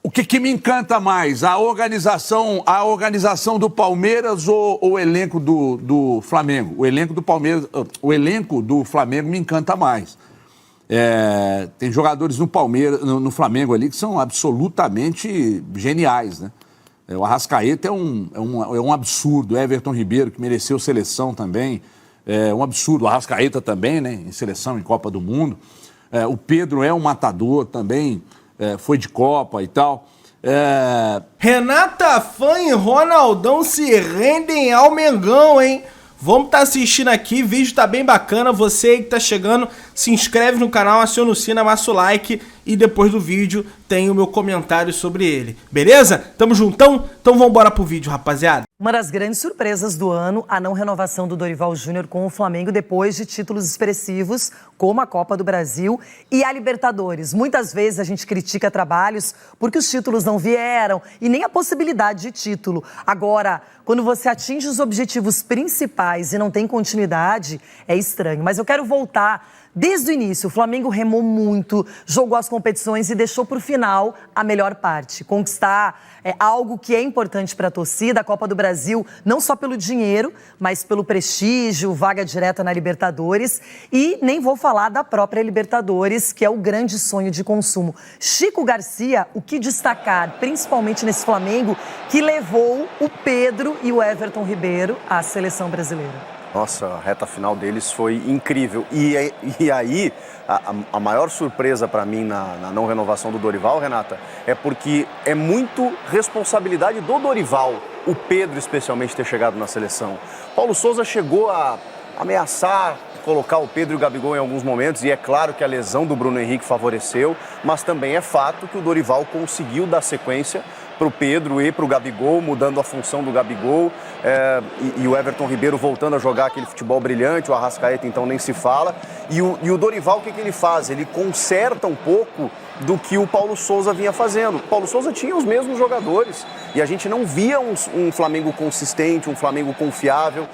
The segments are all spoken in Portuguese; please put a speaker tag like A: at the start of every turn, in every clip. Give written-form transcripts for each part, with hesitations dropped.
A: O que me encanta mais, a organização do Palmeiras ou o elenco do Flamengo? O elenco do Palmeiras, o elenco do Flamengo me encanta mais. Tem jogadores no Palmeiras, no Flamengo ali que são absolutamente geniais, né? O Arrascaeta é um absurdo. O Everton Ribeiro, que mereceu seleção também, é um absurdo. O Arrascaeta também, né? Em seleção, em Copa do Mundo. O Pedro é um matador também, foi de Copa e tal.
B: Renata Fã e Ronaldão se rendem ao Mengão, hein? Vamos estar assistindo aqui, o vídeo tá bem bacana. Você aí que tá chegando, se inscreve no canal, aciona o sino, amassa o like e depois do vídeo tem o meu comentário sobre ele. Beleza? Tamo juntão? Então vambora pro vídeo, rapaziada.
C: Uma das grandes surpresas do ano, a não renovação do Dorival Júnior com o Flamengo depois de títulos expressivos como a Copa do Brasil e a Libertadores. Muitas vezes a gente critica trabalhos porque os títulos não vieram e nem a possibilidade de título. Agora, quando você atinge os objetivos principais e não tem continuidade, é estranho. Mas eu quero voltar desde o início. O Flamengo remou muito, jogou as competições e deixou para o final a melhor parte. Conquistar algo que é importante para a torcida, a Copa do Brasil, não só pelo dinheiro, mas pelo prestígio, vaga direta na Libertadores. E nem vou falar da própria Libertadores, que é o grande sonho de consumo. Chico Garcia, o que destacar, principalmente nesse Flamengo, que levou o Pedro e o Everton Ribeiro à seleção brasileira?
D: Nossa, a reta final deles foi incrível. E aí, a maior surpresa para mim na não renovação do Dorival, Renata, é porque é muito responsabilidade do Dorival, o Pedro especialmente, ter chegado na seleção. Paulo Souza chegou a ameaçar colocar o Pedro e o Gabigol em alguns momentos, e é claro que a lesão do Bruno Henrique favoreceu, mas também é fato que o Dorival conseguiu dar sequência para o Pedro e para o Gabigol, mudando a função do Gabigol, e o Everton Ribeiro voltando a jogar aquele futebol brilhante, o Arrascaeta então nem se fala. E o Dorival, o que ele faz? Ele conserta um pouco do que o Paulo Souza vinha fazendo. O Paulo Souza tinha os mesmos jogadores e a gente não via um Flamengo consistente, um Flamengo confiável.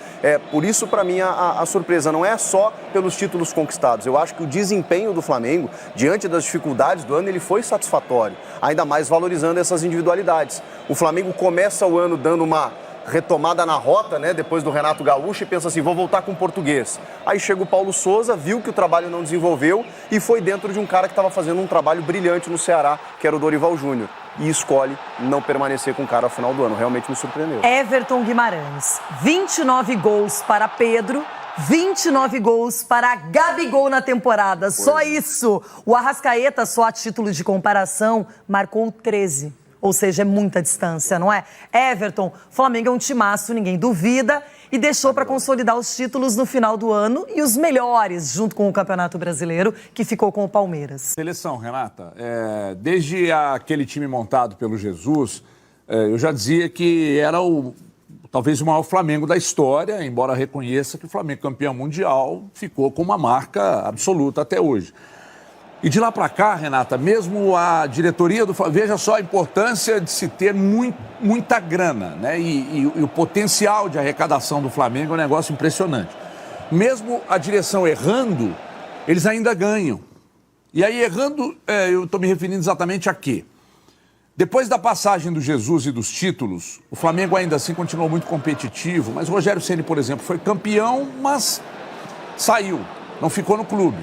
D: Por isso, para mim, a surpresa não é só pelos títulos conquistados. Eu acho que o desempenho do Flamengo, diante das dificuldades do ano, ele foi satisfatório, ainda mais valorizando essas individualidades. O Flamengo começa o ano dando uma retomada na rota, né, depois do Renato Gaúcho, e pensa assim, vou voltar com o português. Aí chega o Paulo Souza, viu que o trabalho não desenvolveu e foi dentro de um cara que estava fazendo um trabalho brilhante no Ceará, que era o Dorival Júnior. E escolhe não permanecer com o cara ao final do ano. Realmente me surpreendeu.
C: Everton Guimarães, 29 gols para Pedro, 29 gols para Gabigol na temporada. Só isso. O Arrascaeta, só a título de comparação, marcou 13. Ou seja, é muita distância, não é? Everton, Flamengo é um timaço, ninguém duvida, e deixou para consolidar os títulos no final do ano e os melhores, junto com o Campeonato Brasileiro, que ficou com o Palmeiras.
A: Seleção, Renata, desde aquele time montado pelo Jesus, eu já dizia que era talvez o maior Flamengo da história, embora reconheça que o Flamengo campeão mundial ficou com uma marca absoluta até hoje. E de lá para cá, Renata, mesmo a diretoria do Flamengo, veja só a importância de se ter muita grana, né? E o potencial de arrecadação do Flamengo é um negócio impressionante. Mesmo a direção errando, eles ainda ganham. E aí, errando, eu estou me referindo exatamente a quê? Depois da passagem do Jesus e dos títulos, o Flamengo ainda assim continuou muito competitivo, mas o Rogério Ceni, por exemplo, foi campeão, mas saiu, não ficou no clube.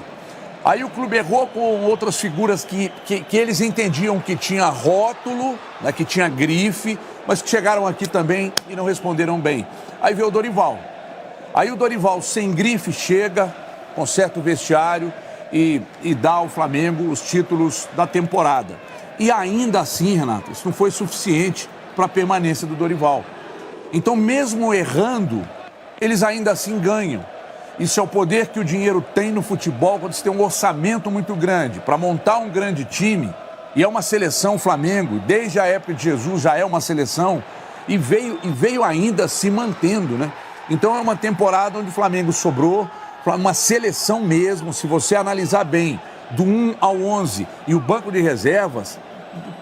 A: Aí o clube errou com outras figuras que eles entendiam que tinha rótulo, né, que tinha grife, mas que chegaram aqui também e não responderam bem. Aí veio o Dorival. Aí o Dorival, sem grife, chega, conserta o vestiário e dá ao Flamengo os títulos da temporada. E ainda assim, Renato, isso não foi suficiente para a permanência do Dorival. Então, mesmo errando, eles ainda assim ganham. Isso é o poder que o dinheiro tem no futebol quando você tem um orçamento muito grande. Para montar um grande time, e é uma seleção Flamengo, desde a época de Jesus já é uma seleção, e veio ainda se mantendo, né? Então é uma temporada onde o Flamengo sobrou, uma seleção mesmo, se você analisar bem, do 1 ao 11 e o banco de reservas,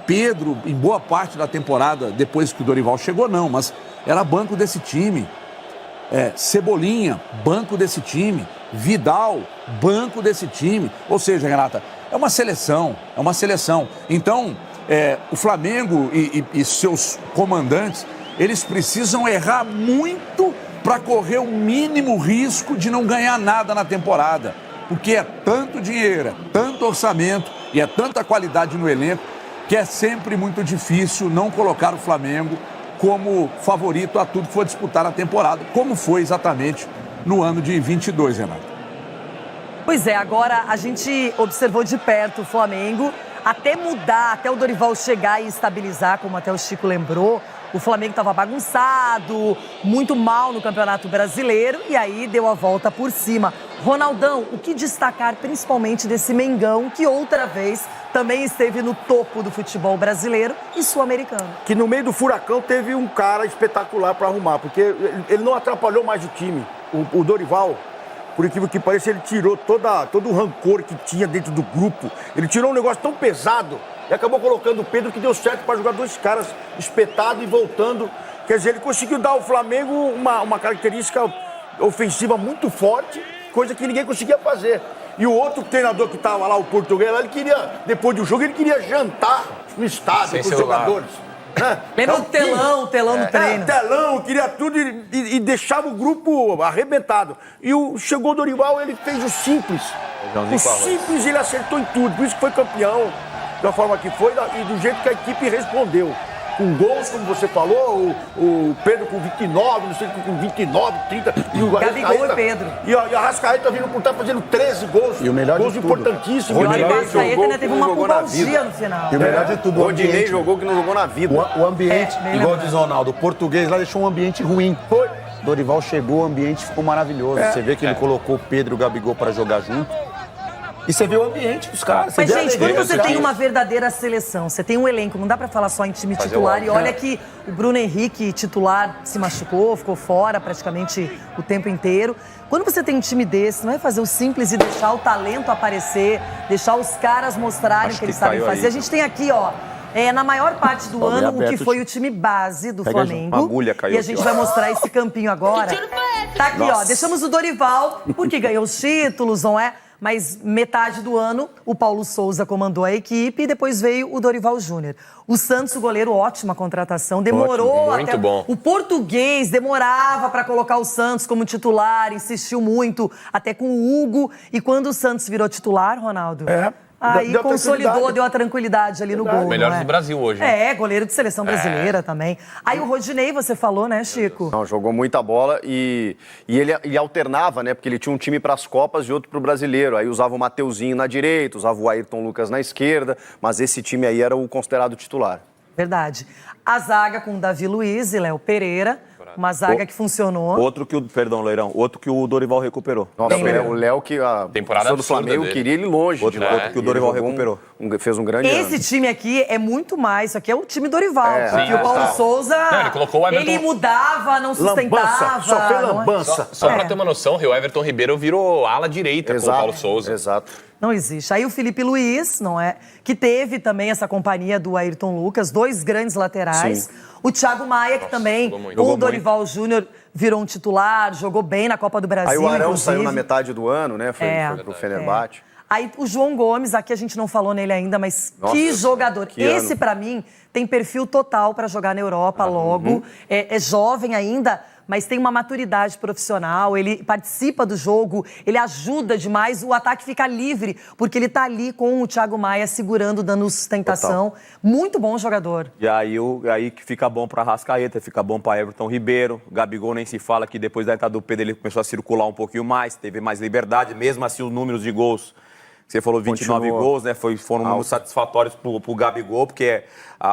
A: Pedro, em boa parte da temporada, depois que o Dorival chegou, não, mas era banco desse time. Cebolinha, banco desse time, Vidal, banco desse time. Ou seja, Renata, é uma seleção. Então, O Flamengo e seus comandantes, eles precisam errar muito para correr o mínimo risco de não ganhar nada na temporada. Porque é tanto dinheiro, é tanto orçamento e é tanta qualidade no elenco que é sempre muito difícil não colocar o Flamengo como favorito a tudo que for disputar a temporada, como foi exatamente no ano de 22, Renato.
C: Pois é, agora a gente observou de perto o Flamengo, até mudar, até o Dorival chegar e estabilizar, como até o Chico lembrou. O Flamengo estava bagunçado, muito mal no Campeonato Brasileiro e aí deu a volta por cima. Ronaldão, o que destacar principalmente desse Mengão que outra vez também esteve no topo do futebol brasileiro e sul-americano?
E: Que no meio do furacão teve um cara espetacular para arrumar, porque ele não atrapalhou mais o time. O Dorival, por incrível que pareça, ele tirou todo o rancor que tinha dentro do grupo. Ele tirou um negócio tão pesado e acabou colocando o Pedro, que deu certo para jogar dois caras espetados e voltando. Quer dizer, ele conseguiu dar ao Flamengo uma característica ofensiva muito forte, coisa que ninguém conseguia fazer. E o outro treinador que estava lá, o português, ele queria, depois do jogo, ele queria jantar no estádio com os jogadores.
C: Lembra o telão no treino.
E: Telão, queria tudo e deixava o grupo arrebentado. E chegou o Dorival, ele fez o simples. O simples ele acertou em tudo, por isso que foi campeão. Da forma que foi e do jeito que a equipe respondeu. Com gols, como você falou, o Pedro com 29, não sei, com 29, 30. E o
C: Gabigol e Pedro.
E: E a Arrascaeta vindo por trás fazendo 13 gols.
F: E o melhor
E: gols
F: de tudo,
E: importantíssimos.
C: O Arrascaeta ainda teve uma pubalgia no final.
F: E o melhor de tudo,
D: o Rodinei jogou que não jogou na vida.
F: O ambiente, igual diz o Ronaldo, o português lá deixou um ambiente ruim.
E: Foi.
F: Dorival chegou, o ambiente ficou maravilhoso. Você vê que ele colocou o Pedro e o Gabigol para jogar junto. E você vê o ambiente dos caras.
C: Mas, gente, quando você tem uma verdadeira seleção, você tem um elenco, não dá pra falar só em time titular. E olha que o Bruno Henrique, titular, se machucou, ficou fora praticamente o tempo inteiro. Quando você tem um time desse, não é fazer o simples e deixar o talento aparecer, deixar os caras mostrarem o que eles sabem fazer. A gente tem aqui, ó, na maior parte do ano, o que foi o time base do Flamengo. E a gente vai mostrar esse campinho agora. Tá aqui, ó, deixamos o Dorival, porque ganhou os títulos, não é? Mas metade do ano, o Paulo Souza comandou a equipe e depois veio o Dorival Júnior. O Santos, o goleiro, ótima contratação. Demorou
G: muito
C: até...
G: bom.
C: O português demorava para colocar o Santos como titular, insistiu muito, até com o Hugo. E quando o Santos virou titular, Ronaldo... Aí
E: deu
C: consolidou, deu a tranquilidade ali no gol.
G: Melhor
C: não é?
G: do Brasil hoje. Né?
C: Goleiro de seleção brasileira também. Aí o Rodinei, você falou, né, Chico?
D: Não, jogou muita bola e ele alternava, né? Porque ele tinha um time para as Copas e outro para o Brasileiro. Aí usava o Mateuzinho na direita, usava o Ayrton Lucas na esquerda, mas esse time aí era o considerado titular.
C: Verdade. A zaga com Davi Luiz e Léo Pereira. Uma zaga que funcionou.
F: Outro que o Dorival recuperou.
D: Nossa, o Léo que a
G: temporada
D: do Flamengo
G: dele.
D: queria ele longe.
F: Outro que o Dorival recuperou.
D: Fez um grande
C: Esse
D: ano.
C: time aqui é muito mais, isso aqui é o time Dorival. Porque
G: sim,
C: o Paulo Souza,
G: ele colocou o Everton...
C: ele mudava, não sustentava.
E: Lambança, só foi lambança.
G: Só pra ter uma noção, o Everton Ribeiro virou ala direita com o Paulo Souza.
D: Exato.
C: Não existe. Aí o Felipe Luiz, não é? Que teve também essa companhia do Ayrton Lucas, dois grandes laterais.
D: Sim.
C: O Thiago Maia, que também, com o Dorival Júnior, virou um titular, jogou bem na Copa do Brasil.
D: Aí o Arão
C: inclusive.
D: saiu na metade do ano, né? Foi pro Fenerbahçe.
C: Aí o João Gomes, aqui a gente não falou nele ainda, mas
D: Nossa,
C: que jogador.
D: que
C: Esse,
D: ano.
C: pra mim, tem perfil total pra jogar na Europa logo. É jovem ainda, mas tem uma maturidade profissional, ele participa do jogo, ele ajuda demais, o ataque fica livre, porque ele tá ali com o Thiago Maia segurando, dando sustentação. Total. Muito bom jogador.
F: E aí que fica bom para Arrascaeta, fica bom para Everton Ribeiro. O Gabigol nem se fala que depois da entrada do Pedro ele começou a circular um pouquinho mais, teve mais liberdade, mesmo assim os números de gols. Você falou 29 gols, né? Foram números satisfatórios pro Gabigol, porque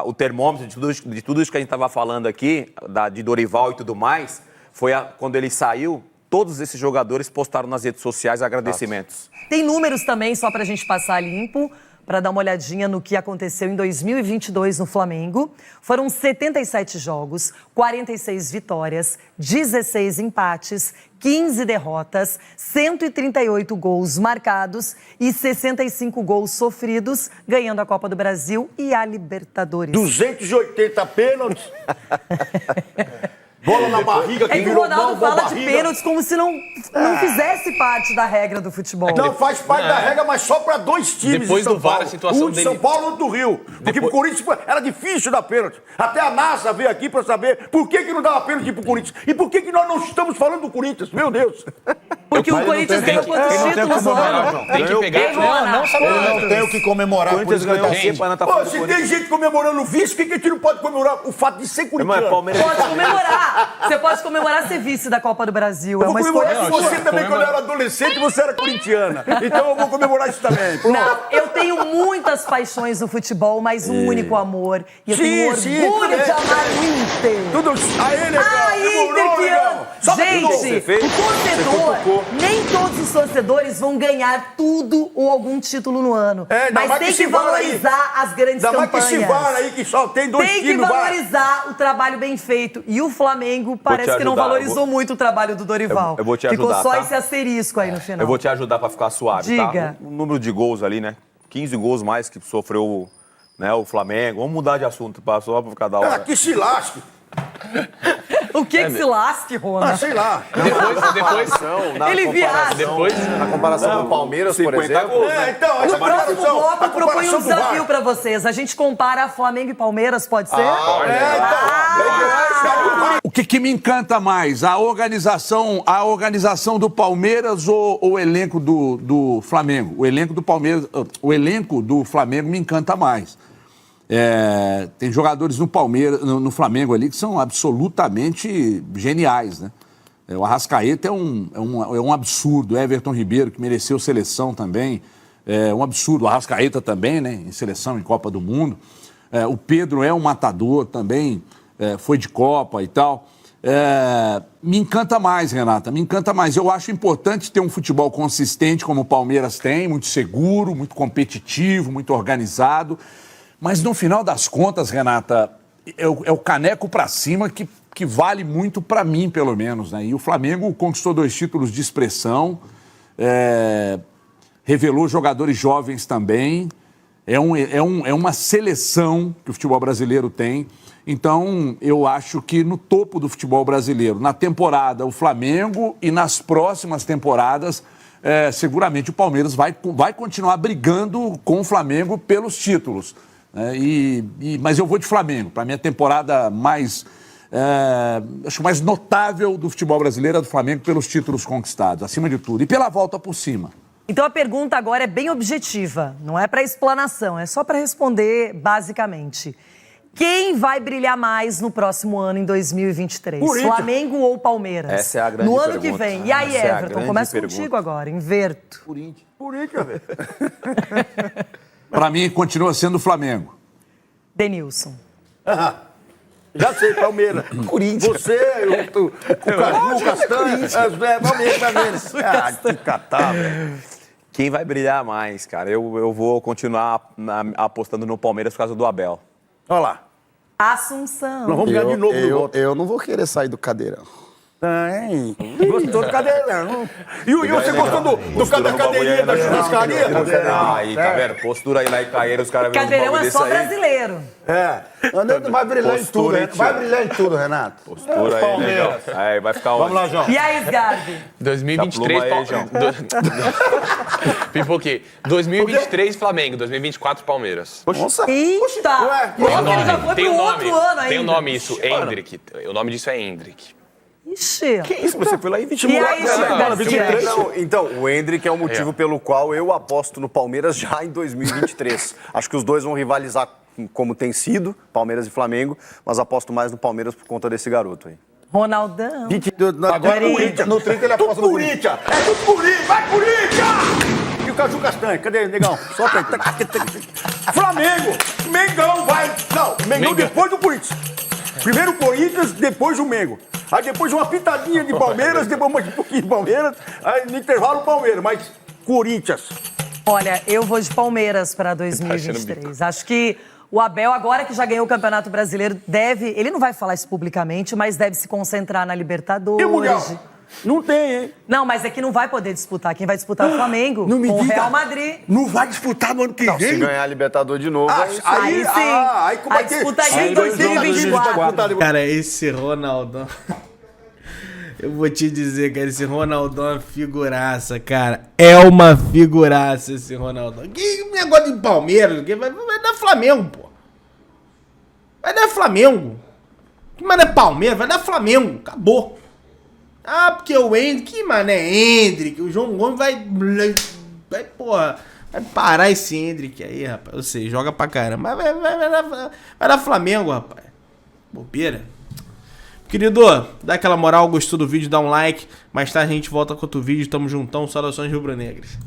F: o termômetro de tudo isso que a gente estava falando aqui, de Dorival e tudo mais, foi quando ele saiu, todos esses jogadores postaram nas redes sociais agradecimentos.
C: Tem números também, só pra gente passar limpo, para dar uma olhadinha no que aconteceu em 2022 no Flamengo. Foram 77 jogos, 46 vitórias, 16 empates, 15 derrotas, 138 gols marcados e 65 gols sofridos, ganhando a Copa do Brasil e a Libertadores.
E: 280 pênaltis. Bola na barriga, que
C: É que o
E: virou
C: Ronaldo
E: mão,
C: fala
E: barriga.
C: de pênaltis como se não não fizesse parte da regra do futebol.
E: Não, faz parte da regra, mas só para 2 times
G: Depois
E: de São
G: do VAR,
E: Paulo.
G: a situação
E: um de
G: dele-
E: São Paulo e outro do Rio. Porque pro Corinthians era difícil dar pênalti. Até a NASA veio aqui para saber por que não dava pênalti pro Corinthians. E por que nós não estamos falando do Corinthians? Meu Deus.
C: Porque o Corinthians ganhou quantos títulos no ano?
G: Tem que pegar.
C: Ele
H: Eu não tenho o que comemorar.
F: O Corinthians ganhou o quê, para tá
E: Pô,
F: falando do
E: se
F: Corinthians?
E: tem gente comemorando o vice, por que a gente não pode comemorar o fato de ser
F: Irmão,
E: corintiano?
F: é Palmeiras.
C: Pode comemorar. Você pode comemorar ser vice da Copa do Brasil. É
E: Eu vou
C: uma escolha
E: comemorar com
C: sua.
E: você também, quando eu era adolescente, você era corintiana. Então eu vou comemorar isso também. Pronto.
C: Não, eu tenho muitas paixões no futebol, mas um único amor. E eu tenho orgulho de amar o Inter.
E: Tudo. Aí, negão.
C: Ah, Inter que ama! Gente,
F: fez?
C: o torcedor, nem todos os torcedores vão ganhar tudo ou algum título no ano.
E: É, ainda
C: mas
E: mais
C: tem
E: que
C: que
E: esse VAR aí.
C: valorizar as grandes
E: Ainda mais que
C: campanhas.
E: esse VAR aí que só tem 2
C: Tem que
E: times no VAR.
C: valorizar o trabalho bem feito. E o Flamengo parece que não
F: ajudar,
C: valorizou muito o trabalho do Dorival.
F: Eu vou te
C: Ficou
F: ajudar,
C: só
F: tá?
C: esse asterisco aí no final.
F: Eu vou te ajudar pra ficar suave,
C: Diga.
F: tá? O número de gols ali, né? 15 gols mais que sofreu, né, o Flamengo. Vamos mudar de assunto, só pra ficar da hora.
E: Ah, que se lasque.
C: O que se lasque, Rona?
E: Ah, sei lá.
G: Depois,
C: Ele viaja.
G: depois,
D: Na comparação com o Palmeiras, por
F: 50
D: exemplo.
F: gols,
E: É,
F: né?
E: então,
C: No próximo bloco, eu proponho um
E: comparação do VAR.
C: desafio pra vocês. A gente compara Flamengo e Palmeiras, pode ser?
A: O que me encanta mais? A organização do Palmeiras ou o elenco do Flamengo? O elenco do Palmeiras, o elenco do Flamengo me encanta mais. Tem jogadores no Palmeiras, no Flamengo ali que são absolutamente geniais, né? O Arrascaeta é um absurdo. Everton Ribeiro, que mereceu seleção também, é um absurdo. O Arrascaeta também, né? Em seleção, em Copa do Mundo. O Pedro é um matador também, foi de Copa e tal. Me encanta mais, Renata, me encanta mais. Eu acho importante ter um futebol consistente como o Palmeiras tem, muito seguro, muito competitivo, muito organizado. Mas no final das contas, Renata, é o caneco pra cima que vale muito pra mim, pelo menos, né? E o Flamengo conquistou 2 títulos de expressão, revelou jogadores jovens também. É uma seleção que o futebol brasileiro tem. Então, eu acho que no topo do futebol brasileiro, na temporada, o Flamengo, e nas próximas temporadas, seguramente o Palmeiras vai continuar brigando com o Flamengo pelos títulos. Mas eu vou de Flamengo. Para mim, a temporada acho mais notável do futebol brasileiro é do Flamengo pelos títulos conquistados, acima de tudo. E pela volta por cima.
C: Então a pergunta agora é bem objetiva, não é para explanação, é só para responder basicamente. Quem vai brilhar mais no próximo ano, em 2023?
E: Corinthians.
C: Flamengo ou Palmeiras?
F: Essa é a grande
C: No ano
F: pergunta.
C: que vem. E aí,
F: Essa é a
C: Everton,
F: grande
C: começa
F: pergunta.
C: contigo agora, inverto.
E: Corinthians, velho.
A: Para mim, continua sendo o Flamengo.
C: Denilson.
E: Já sei, Palmeiras. Corinthians. Você, o Caju, o Castanho. Palmeiras. Ah, que catar, velho.
F: Quem vai brilhar mais, cara? Eu vou continuar apostando no Palmeiras por causa do Abel.
E: Olha lá.
C: Assunção.
E: Nós vamos ganhar de novo no voto.
H: Eu não vou querer sair do cadeirão.
E: Tem. Gostou do cadeirão. E você gostou da cadeirinha da churrascaria?
F: Aí, tá vendo? Postura aí lá em Caeira, os caras viram um
C: Cadeirão
F: bagulho
C: é só
F: desse aí.
C: brasileiro.
H: Vai brilhar em tudo,
F: Postura,
H: Renato. Vai brilhar em tudo, Renato.
F: Postura aí, legal. Aí, vai ficar
E: Vamos lá, João.
C: E aí, Sgarbi?
G: 2023,
F: Tá pluma aí, João.
G: Pipoquei. 2023, Flamengo. 2024, Palmeiras.
H: Nossa.
C: Eita!
E: Ué,
C: Nossa, ele já foi
G: Tem
C: pro
G: um
C: outro
G: nome.
C: ano ainda.
G: Tem um nome isso, Hendrick. O nome disso é Hendrick.
C: Ixi.
F: Que isso? Você foi lá e
C: E aí, Chico Garcia?
D: Então, o Hendrick é o motivo pelo qual eu aposto no Palmeiras já em 2023. Acho que os dois vão rivalizar como tem sido, Palmeiras e Flamengo, mas aposto mais no Palmeiras por conta desse garoto aí.
C: Ronaldão.
E: Agora
C: Peraí.
E: Corinthians.
H: No 30 ele aposta no
E: Corinthians. É do Corinthians. Vai, Corinthians! E o Caju Castanho? Cadê ele, negão? Solta aí. Flamengo. Mengão vai. Não, Mengão depois do Corinthians. Primeiro o Corinthians, depois o Mengo. Aí depois uma pitadinha de Palmeiras, depois mais um pouquinho de Palmeiras. Aí no intervalo o Palmeiras, mas Corinthians.
C: Olha, eu vou de Palmeiras para 2023. Acho que o Abel, agora que já ganhou o Campeonato Brasileiro, ele não vai falar isso publicamente, mas deve se concentrar na Libertadores.
E: E o Mundial? Não tem, hein?
C: Não, mas é que não vai poder disputar. Quem vai disputar é o Flamengo
E: Não me
C: com o
E: diga.
C: Real Madrid.
E: Não vai disputar no ano que
D: Se
E: vem?
D: ganhar a Libertadores de novo, aí
C: Aí sim.
E: Aí como
C: Aí
E: vai ter?
C: disputaria em
E: Aí
C: 2024.
B: Cara, esse Ronaldão. Eu vou te dizer, cara, esse Ronaldão é uma figuraça, cara. É uma figuraça esse Ronaldão. Que negócio de Palmeiras, vai dar Flamengo, pô. Vai dar Flamengo. Que mané é Palmeiras? Vai dar Flamengo. Acabou. Ah, porque o Hendrick, que mané Hendrick, o João Gomes vai, porra, vai parar esse Hendrick aí, rapaz. Eu sei, joga pra caramba. Mas vai dar Flamengo, rapaz. Bobeira. Querido, dá aquela moral, gostou do vídeo, dá um like. Mais tarde a gente volta com outro vídeo. Tamo juntão, saudações rubro-negras.